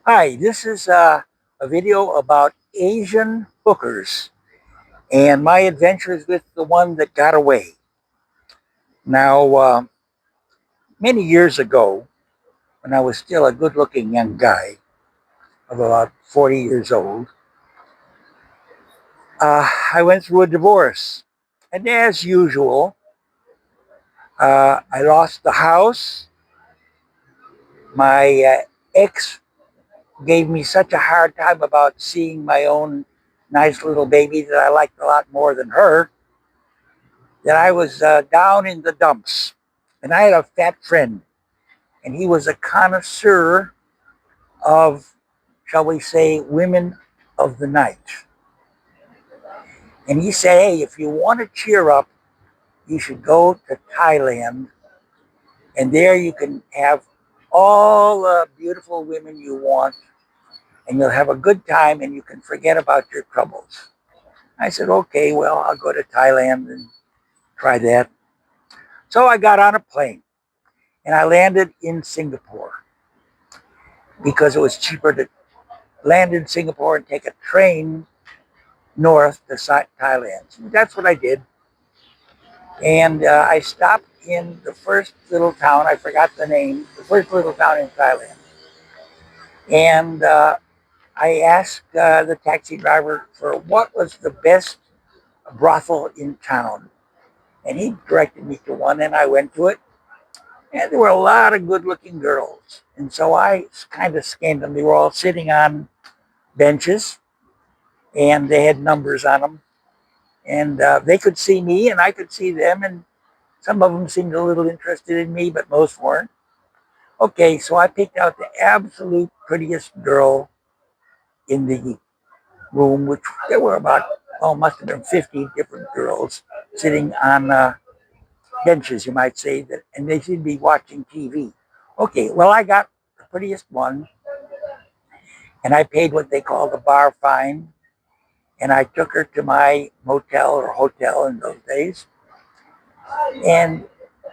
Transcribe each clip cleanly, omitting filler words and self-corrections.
Hi, this is a video about Asian hookers and my adventures with the one that got away. Now, many years ago, when I was still a good looking young guy of about 40 years old, I went through a divorce. And as usual, I lost the house. My ex gave me such a hard time about seeing my own nice little baby that I liked a lot more than her that I was down in the dumps. And I had a fat friend, and he was a connoisseur of, shall we say, women of the night. And he said, hey, if you want to cheer up, you should go to Thailand, and there you can have all the beautiful women you want, and you'll have a good time, and you can forget about your troubles. I said, okay, well, I'll go to Thailand and try that. So I got on a plane, and I landed in Singapore because it was cheaper to land in Singapore and take a train north to Thailand. So that's what I did. And I stopped in the first little town, I forgot the name, the first little town in Thailand. And I asked the taxi driver for what was the best brothel in town. And he directed me to one, and I went to it. And there were a lot of good looking girls. And so I kind of scanned them. They were all sitting on benches, and they had numbers on them. And they could see me, and I could see them, and some of them seemed a little interested in me, but most weren't. Okay, so I picked out the absolute prettiest girl in the room, which there were about, oh, must have been 50 different girls sitting on benches, you might say, that, and they seemed to be watching TV. Okay, well, I got the prettiest one, and I paid what they call the bar fine, and I took her to my motel or hotel in those days. And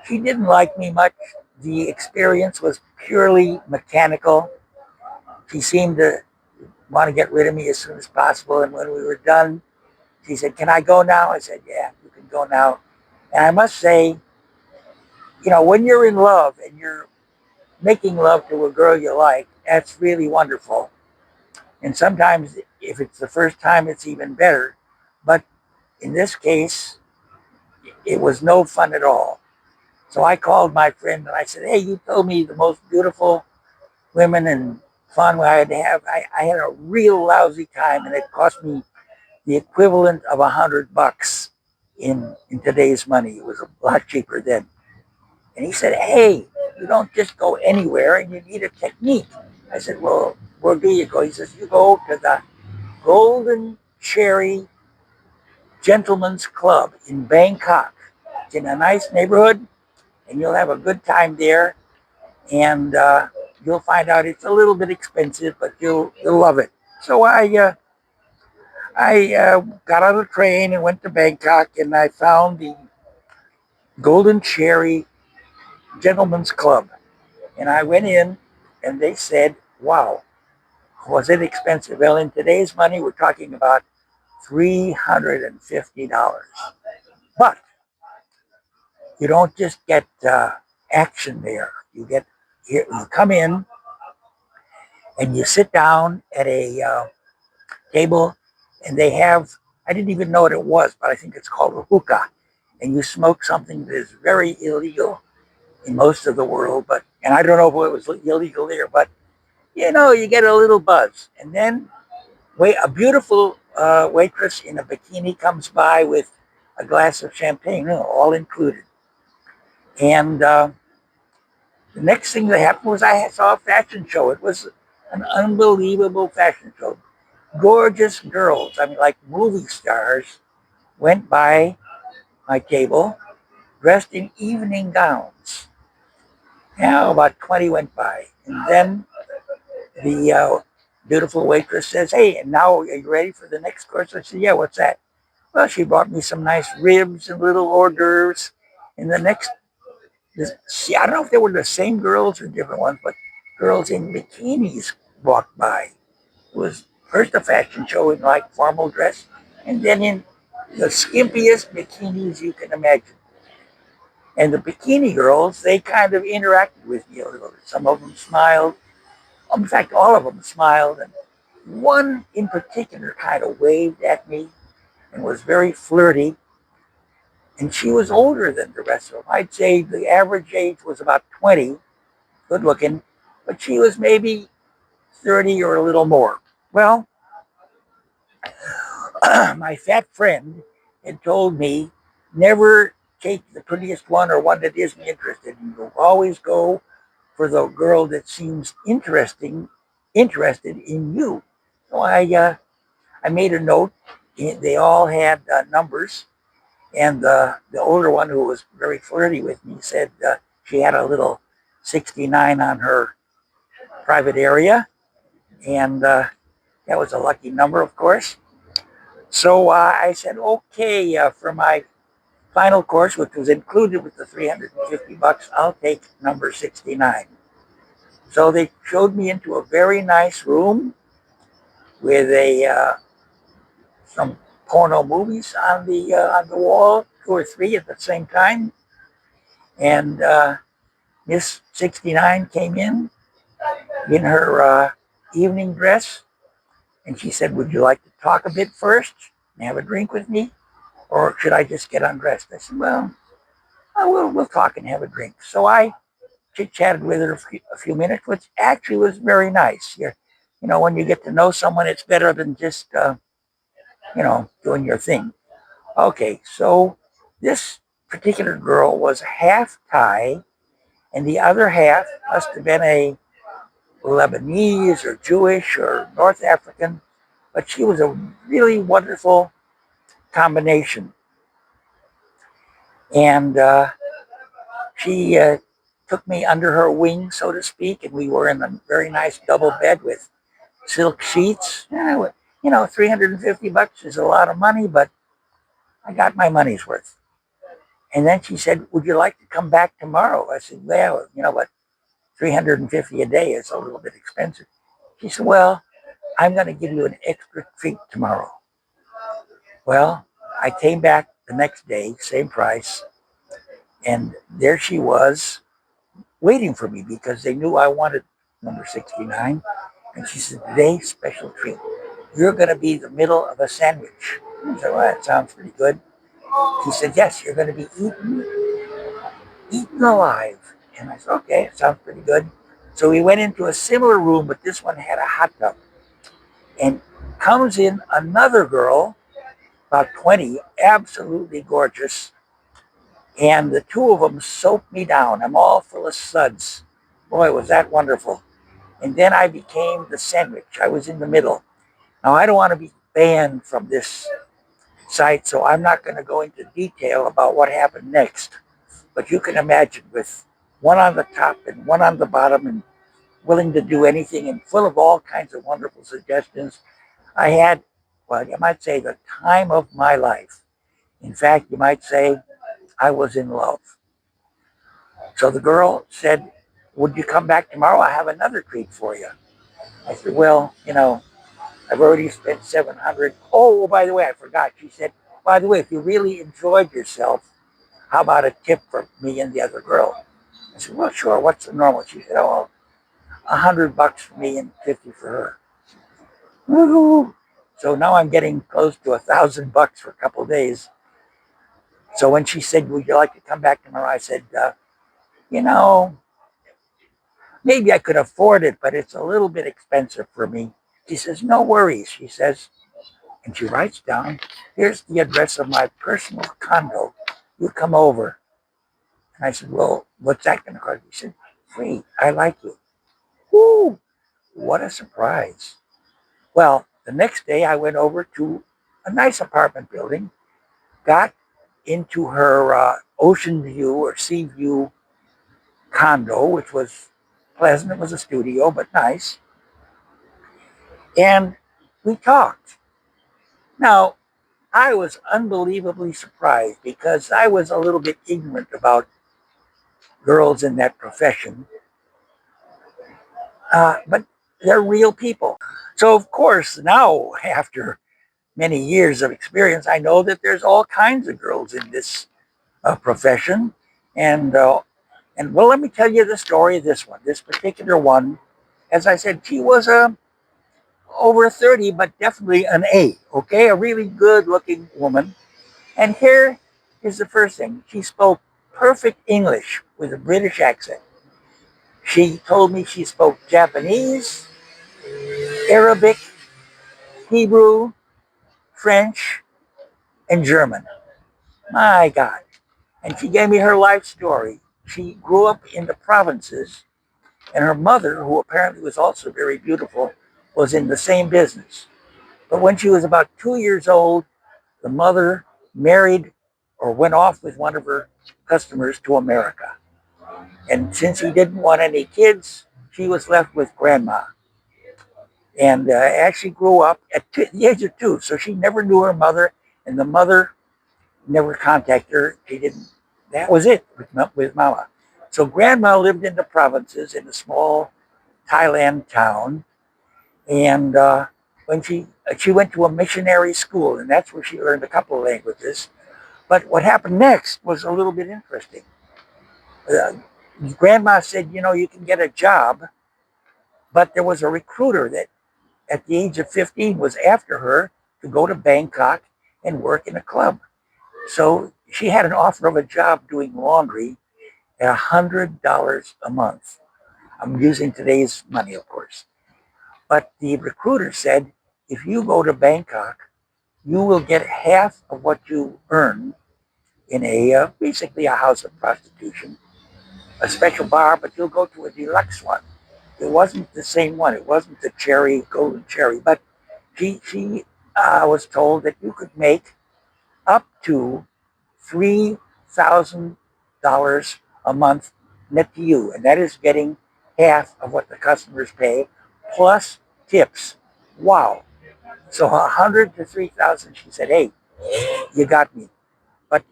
she didn't like me much. The experience was purely mechanical. She seemed to want to get rid of me as soon as possible. And when we were done, she said, can I go now? I said, yeah, you can go now. And I must say, when you're in love and you're making love to a girl you like, that's really wonderful. And sometimes if it's the first time, it's even better. But in this case, it was no fun at all. So I called my friend and I said, hey, you told me the most beautiful women and fun I had to have. I had a real lousy time, and it cost me the equivalent of $100 in today's money. It was a lot cheaper then. And he said, hey, you don't just go anywhere, and you need a technique. I said, well, where do you go? He says, you go to the Golden Cherry Gentlemen's Club in Bangkok. It's in a nice neighborhood, and you'll have a good time there. And you'll find out it's a little bit expensive, but you'll love it. So I got on a train and went to Bangkok, and I found the Golden Cherry Gentlemen's Club, and I went in, and they said, "Wow, was it expensive?" Well, in today's money, we're talking about $350. But you don't just get action there. You come in and you sit down at a table, and they have, I didn't even know what it was, but I think it's called a hookah. And you smoke something that is very illegal in most of the world, and I don't know if it was illegal there, but you get a little buzz. And then a beautiful waitress in a bikini comes by with a glass of champagne, all included. And the next thing that happened was I saw a fashion show. It was an unbelievable fashion show. Gorgeous girls, I mean, like movie stars, went by my table dressed in evening gowns. Now, about 20 went by. And then the beautiful waitress says, hey, and now are you ready for the next course? I said, yeah, what's that? Well, she brought me some nice ribs and little hors d'oeuvres. And the next, see, I don't know if they were the same girls or different ones, but girls in bikinis walked by. It was first a fashion show in like formal dress, and then in the skimpiest bikinis you can imagine. And the bikini girls, they kind of interacted with me a little. Some of them smiled. In fact, all of them smiled. And one in particular kind of waved at me and was very flirty. And she was older than the rest of them. I'd say the average age was about 20, good looking, but she was maybe 30 or a little more. Well, my fat friend had told me never take the prettiest one or one that isn't interested. You always go for the girl that seems interested in you. So I made a note. They all had numbers, and the older one, who was very flirty with me, said she had a little 69 on her private area, and that was a lucky number, of course. So I said, okay, for my final course, which was included with the 350 bucks, I'll take number 69. So they showed me into a very nice room with a some porno movies on the wall, two or three at the same time. And Miss 69 came in her evening dress, and she said, "Would you like to talk a bit first and have a drink with me, or should I just get undressed?" I said, "Well, we'll talk and have a drink." So I chit chatted with her a few minutes, which actually was very nice. When you get to know someone, it's better than just doing your thing. Okay, so this particular girl was half Thai, and the other half must have been a Lebanese or Jewish or North African, but she was a really wonderful combination. And she took me under her wing, so to speak, and we were in a very nice double bed with silk sheets. 350 bucks is a lot of money, but I got my money's worth. And then she said, "Would you like to come back tomorrow?" I said, "Well, but 350 a day is a little bit expensive." She said, "Well, I'm going to give you an extra treat tomorrow." Well, I came back the next day, same price, and there she was waiting for me because they knew I wanted number 69. And she said, "Today's special treat. You're going to be the middle of a sandwich." I said, "Well, that sounds pretty good." She said, "Yes, you're going to be eaten alive." And I said, "Okay, it sounds pretty good." So we went into a similar room, but this one had a hot tub. And comes in another girl, about 20, absolutely gorgeous. And the two of them soaked me down. I'm all full of suds. Boy, was that wonderful. And then I became the sandwich. I was in the middle. Now, I don't want to be banned from this site, so I'm not going to go into detail about what happened next. But you can imagine, with one on the top and one on the bottom, and willing to do anything and full of all kinds of wonderful suggestions, I had, well, you might say, the time of my life. In fact, you might say I was in love. So the girl said, "Would you come back tomorrow? I have another treat for you." I said, "Well, I've already spent 700. Oh, by the way, I forgot." She said, "By the way, if you really enjoyed yourself, how about a tip for me and the other girl?" I said, "Well, sure. What's the normal?" She said, "Oh, well, $100 for me and 50 for her." Woo-hoo. So now I'm getting close to $1,000 for a couple of days. So when she said, "Would you like to come back tomorrow?" I said, you know, maybe I could afford it, but it's a little bit expensive for me. She says, "No worries." She says, and she writes down, "Here's the address of my personal condo. You come over." And I said, "Well, what's that going to cost?" She said, "Free. I like you." Woo! What a surprise. Well, the next day I went over to a nice apartment building, got into her ocean view or sea view condo, which was pleasant. It was a studio, but nice. And we talked. Now, I was unbelievably surprised because I was a little bit ignorant about girls in that profession. But They're real people. So, of course, now, after many years of experience, I know that there's all kinds of girls in this profession. And, well, let me tell you the story of this one. This particular one, as I said, she was over 30, but definitely an A, okay? A really good looking woman. And here is the first thing. She spoke perfect English with a British accent. She told me she spoke Japanese, Arabic, Hebrew, French, and German. My God. And she gave me her life story. She grew up in the provinces, and her mother, who apparently was also very beautiful, was in the same business. But when she was about 2 years old, the mother married or went off with one of her customers to America. And since he didn't want any kids, she was left with grandma. And actually grew up at the age of 2. So she never knew her mother, and the mother never contacted her. She didn't. That was it with Mama. So Grandma lived in the provinces in a small Thailand town, and when she went to a missionary school, and that's where she learned a couple of languages. But what happened next was a little bit interesting. Uh, Grandma said, you can get a job, but there was a recruiter that at the age of 15 was after her to go to Bangkok and work in a club. So she had an offer of a job doing laundry at $100 a month. I'm using today's money, of course. But the recruiter said, if you go to Bangkok, you will get half of what you earn in basically a house of prostitution, a special bar, but you'll go to a deluxe one. It wasn't the same one. It wasn't the golden cherry, but she was told that you could make up to $3,000 a month net to you, and that is getting half of what the customers pay plus tips. Wow! So 100 to 3,000. She said, "Hey, you got me." But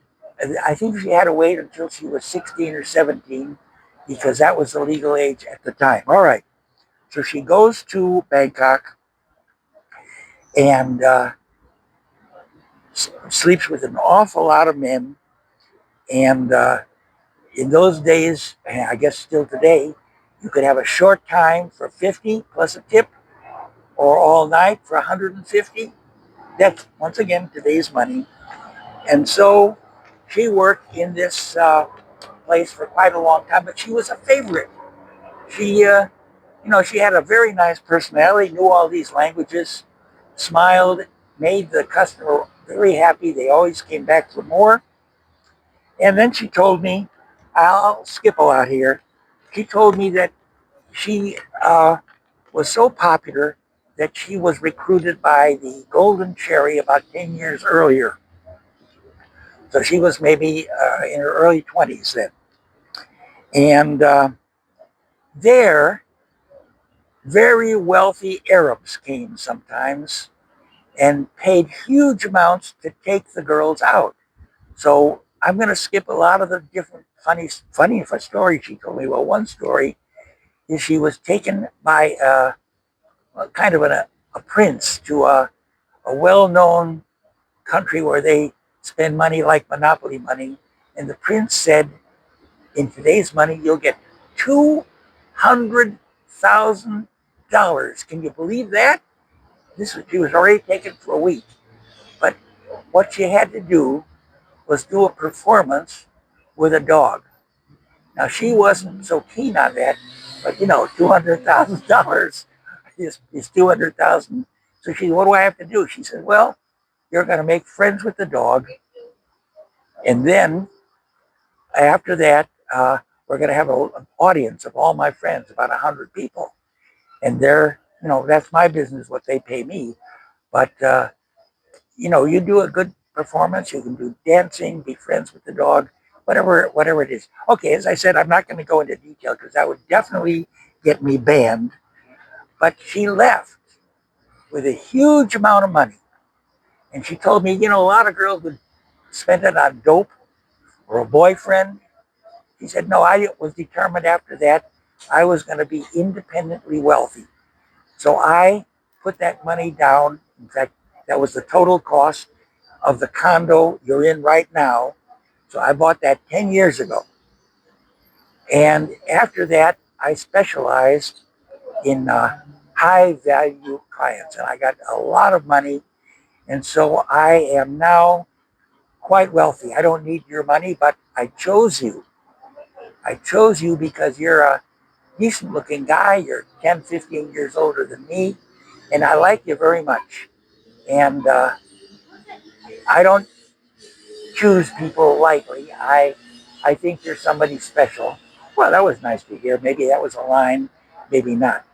I think she had to wait until she was 16 or 17 because that was the legal age at the time. All right. So she goes to Bangkok and sleeps with an awful lot of men. And in those days, and I guess still today, you could have a short time for 50 plus a tip or all night for 150. That's, once again, today's money. And so she worked in this place for quite a long time, but she was a favorite. She had a very nice personality, knew all these languages, smiled, made the customer very happy. They always came back for more. And then she told me, I'll skip a lot here. She told me that she was so popular that she was recruited by the Golden Cherry about 10 years earlier. So she was maybe in her early 20s then. And there, very wealthy Arabs came sometimes and paid huge amounts to take the girls out. So I'm going to skip a lot of the different funny stories she told me. Well, one story is she was taken by kind of a prince to a well-known country where they spend money like monopoly money. And the prince said, in today's money, you'll get $200,000. Can you believe that? She was already taken for a week. But what she had to do was do a performance with a dog. Now she wasn't so keen on that, but $200,000 is 200,000. So she said, what do I have to do? She said, well, you're going to make friends with the dog, and then after that, we're going to have an audience of all my friends, about 100 people, and that's my business, what they pay me. But you do a good performance, you can do dancing, be friends with the dog, whatever it is. Okay, as I said, I'm not going to go into detail because that would definitely get me banned. But she left with a huge amount of money. And she told me, a lot of girls would spend it on dope or a boyfriend. She said, no, I was determined after that I was going to be independently wealthy. So I put that money down. In fact, that was the total cost of the condo you're in right now. So I bought that 10 years ago. And after that, I specialized in high value clients. And I got a lot of money. And so I am now quite wealthy. I don't need your money, but I chose you. I chose you because you're a decent looking guy. You're 10, 15 years older than me. And I like you very much. And I don't choose people lightly. I think you're somebody special. Well, that was nice to hear. Maybe that was a line, maybe not.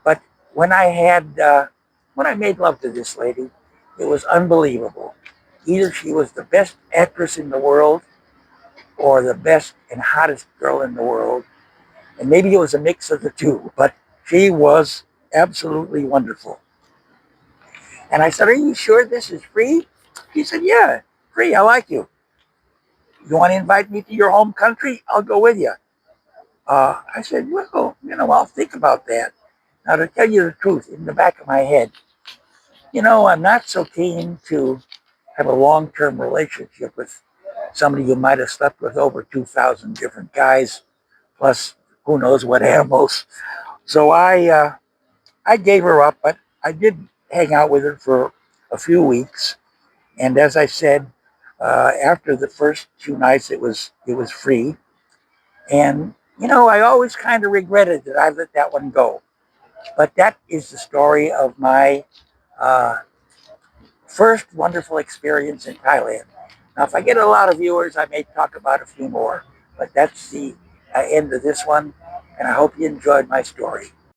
But when I had when I made love to this lady, it was unbelievable. Either she was the best actress in the world or the best and hottest girl in the world, and maybe it was a mix of the two. But she was absolutely wonderful. And I said, "Are you sure this is free?" She said, "Yeah, free. I like you. You want to invite me to your home country? I'll go with you." I said, "Well, I'll think about that." Now, to tell you the truth, in the back of my head, I'm not so keen to have a long-term relationship with somebody who might have slept with over 2,000 different guys, plus who knows what animals. So I gave her up, but I did hang out with her for a few weeks. And as I said, after the first 2 nights, it was free. And I always kind of regretted that I let that one go. But that is the story of my uh, first wonderful experience in Thailand. Now, if I get a lot of viewers, I may talk about a few more. But that's the end of this one. And I hope you enjoyed my story.